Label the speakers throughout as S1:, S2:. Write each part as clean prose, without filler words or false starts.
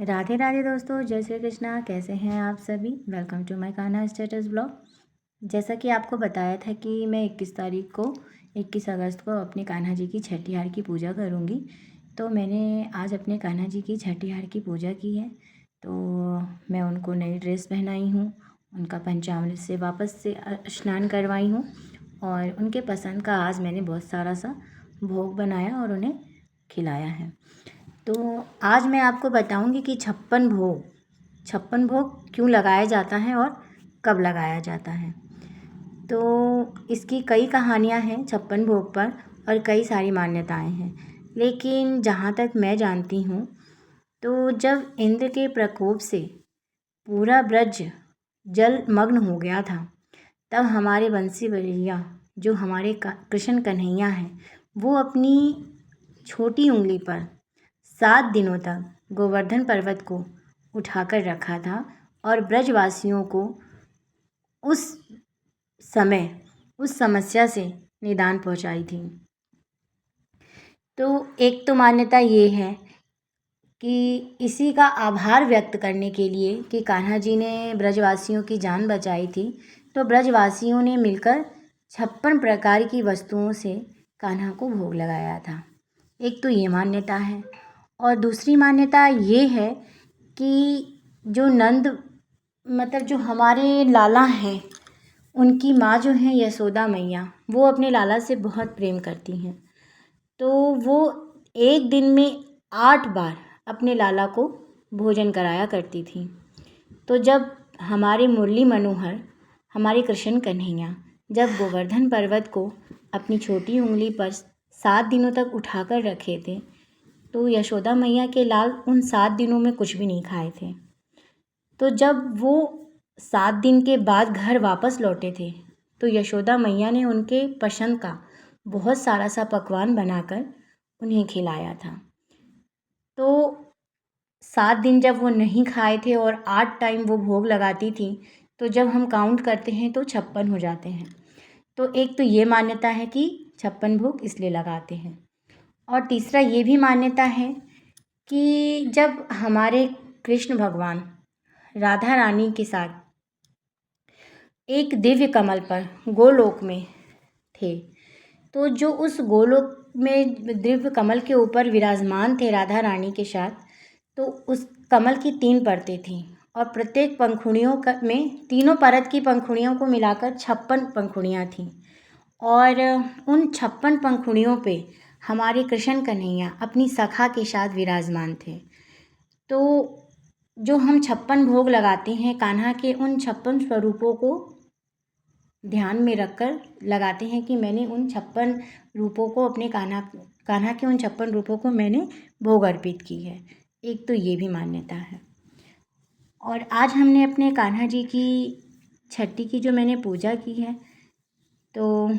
S1: राधे राधे दोस्तों, जय श्री कृष्णा। कैसे हैं आप सभी? Welcome to my Kanha status blog. जैसा कि आपको बताया था कि मैं 21 अगस्त को अपने कान्हा जी की छठीहार की पूजा करूंगी। तो मैंने आज अपने कान्हा जी की छठीहार की पूजा की है। तो मैं उनको नई ड्रेस पहनाई हूँ, उनका पंचामृत से वापस से स्नान करवाई हूँ और उनके पसंद का आज मैंने बहुत सारा सा भोग बनाया और उन्हें खिलाया है। तो आज मैं आपको बताऊंगी कि छप्पन भोग क्यों लगाया जाता है और कब लगाया जाता है। तो इसकी कई कहानियां हैं छप्पन भोग पर और कई सारी मान्यताएं हैं, लेकिन जहाँ तक मैं जानती हूँ तो जब इंद्र के प्रकोप से पूरा ब्रज जलमग्न हो गया था, तब हमारे बंसी बलिया जो हमारे कृष्ण कन्हैया हैं, वो अपनी छोटी उंगली पर 7 दिनों तक गोवर्धन पर्वत को उठाकर रखा था और ब्रजवासियों को उस समय उस समस्या से निदान पहुंचाई थी। तो एक तो मान्यता ये है कि इसी का आभार व्यक्त करने के लिए कि कान्हा जी ने ब्रजवासियों की जान बचाई थी, तो ब्रजवासियों ने मिलकर 56 प्रकार की वस्तुओं से कान्हा को भोग लगाया था। एक तो ये मान्यता है और दूसरी मान्यता ये है कि जो जो हमारे लाला हैं, उनकी माँ जो है यशोदा मैया, वो अपने लाला से बहुत प्रेम करती हैं। तो वो एक दिन में 8 बार अपने लाला को भोजन कराया करती थी। तो जब हमारे मुरली मनोहर, हमारे कृष्ण कन्हैया जब गोवर्धन पर्वत को अपनी छोटी उंगली पर 7 दिनों तक उठाकर रखे थे, तो यशोदा मैया के लाल उन 7 दिनों में कुछ भी नहीं खाए थे। तो जब वो 7 दिन के बाद घर वापस लौटे थे, तो यशोदा मैया ने उनके पसंद का बहुत सारा सा पकवान बनाकर उन्हें खिलाया था। तो 7 दिन जब वो नहीं खाए थे और 8 टाइम वो भोग लगाती थी, तो जब हम काउंट करते हैं तो 56 हो जाते हैं। तो एक तो ये मान्यता है कि 56 भोग इसलिए लगाते हैं। और तीसरा ये भी मान्यता है कि जब हमारे कृष्ण भगवान राधा रानी के साथ एक दिव्य कमल पर गोलोक में थे, तो जो उस गोलोक में दिव्य कमल के ऊपर विराजमान थे राधा रानी के साथ, तो उस कमल की 3 परतें थीं और प्रत्येक पंखुड़ियों में तीनों परत की पंखुड़ियों को मिलाकर 56 पंखुड़ियाँ थीं। और उन 56 पंखुड़ियों पे हमारे कृष्ण कन्हैया अपनी सखा के साथ विराजमान थे। तो जो हम 56 भोग लगाते हैं, कान्हा के उन 56 स्वरूपों को ध्यान में रखकर लगाते हैं कि मैंने उन 56 रूपों को अपने कान्हा के उन 56 रूपों को मैंने भोग अर्पित की है। एक तो ये भी मान्यता है। और आज हमने अपने कान्हा जी की छठी की जो मैंने पूजा की है, तो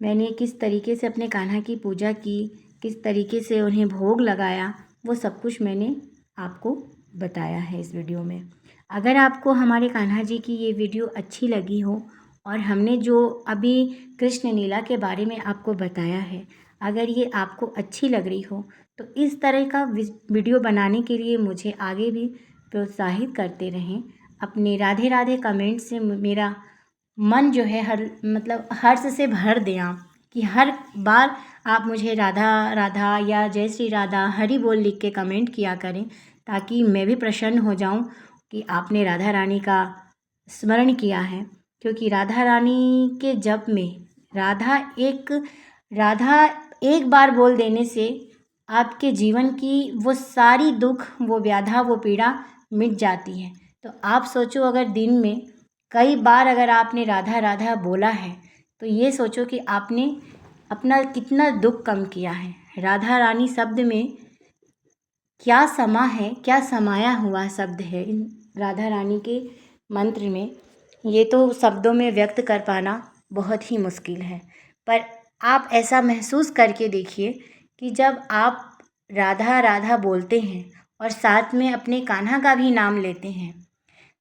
S1: मैंने किस तरीके से अपने कान्हा की पूजा की, किस तरीके से उन्हें भोग लगाया, वो सब कुछ मैंने आपको बताया है इस वीडियो में। अगर आपको हमारे कान्हा जी की ये वीडियो अच्छी लगी हो और हमने जो अभी कृष्ण लीला के बारे में आपको बताया है, अगर ये आपको अच्छी लग रही हो, तो इस तरह का वीडियो बनाने के लिए मुझे आगे भी प्रोत्साहित करते रहें। अपने राधे राधे कमेंट से मेरा मन जो है हर्ष से भर दें आप, कि हर बार आप मुझे राधा राधा या जय श्री राधा हरि बोल लिख के कमेंट किया करें, ताकि मैं भी प्रसन्न हो जाऊं कि आपने राधा रानी का स्मरण किया है। क्योंकि राधा रानी के जप में राधा एक बार बोल देने से आपके जीवन की वो सारी दुख, वो व्याधा, वो पीड़ा मिट जाती है। तो आप सोचो, अगर दिन में कई बार अगर आपने राधा राधा बोला है, तो ये सोचो कि आपने अपना कितना दुख कम किया है। राधा रानी शब्द में क्या समा है, क्या समाया हुआ शब्द है इन राधा रानी के मंत्र में, ये तो शब्दों में व्यक्त कर पाना बहुत ही मुश्किल है। पर आप ऐसा महसूस करके देखिए कि जब आप राधा राधा बोलते हैं और साथ में अपने कान्हा का भी नाम लेते हैं,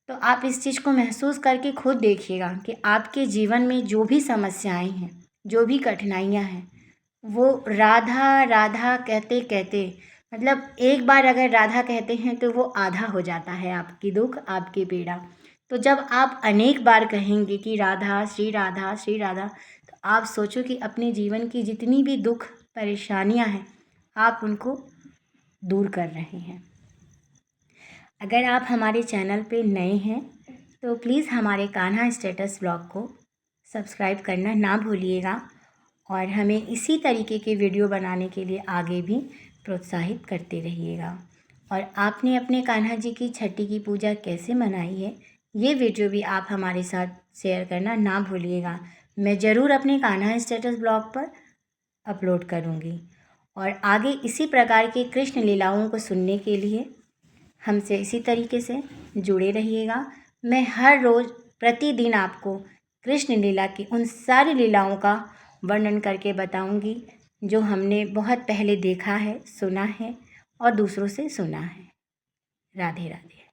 S1: तो आप इस चीज़ को महसूस करके खुद देखिएगा कि आपके जीवन में जो भी समस्याएं हैं, जो भी कठिनाइयां हैं, वो राधा राधा कहते कहते मतलब एक बार अगर राधा कहते हैं तो वो आधा हो जाता है आपकी दुख, आपकी पीड़ा। तो जब आप अनेक बार कहेंगे कि राधा श्री राधा, तो आप सोचो कि अपने जीवन की जितनी भी दुख परेशानियां हैं, आप उनको दूर कर रहे हैं। अगर आप हमारे चैनल पे नए हैं तो प्लीज़ हमारे कान्हा स्टेटस ब्लॉग को सब्सक्राइब करना ना भूलिएगा और हमें इसी तरीके के वीडियो बनाने के लिए आगे भी प्रोत्साहित करते रहिएगा। और आपने अपने कान्हा जी की छठी की पूजा कैसे मनाई है, ये वीडियो भी आप हमारे साथ शेयर करना ना भूलिएगा। मैं ज़रूर अपने कान्हा स्टेटस ब्लॉग पर अपलोड करूँगी। और आगे इसी प्रकार के कृष्ण लीलाओं को सुनने के लिए हमसे इसी तरीके से जुड़े रहिएगा। मैं हर रोज़ प्रतिदिन आपको कृष्ण लीला की उन सारी लीलाओं का वर्णन करके बताऊंगी जो हमने बहुत पहले देखा है, सुना है और दूसरों से सुना है। राधे राधे।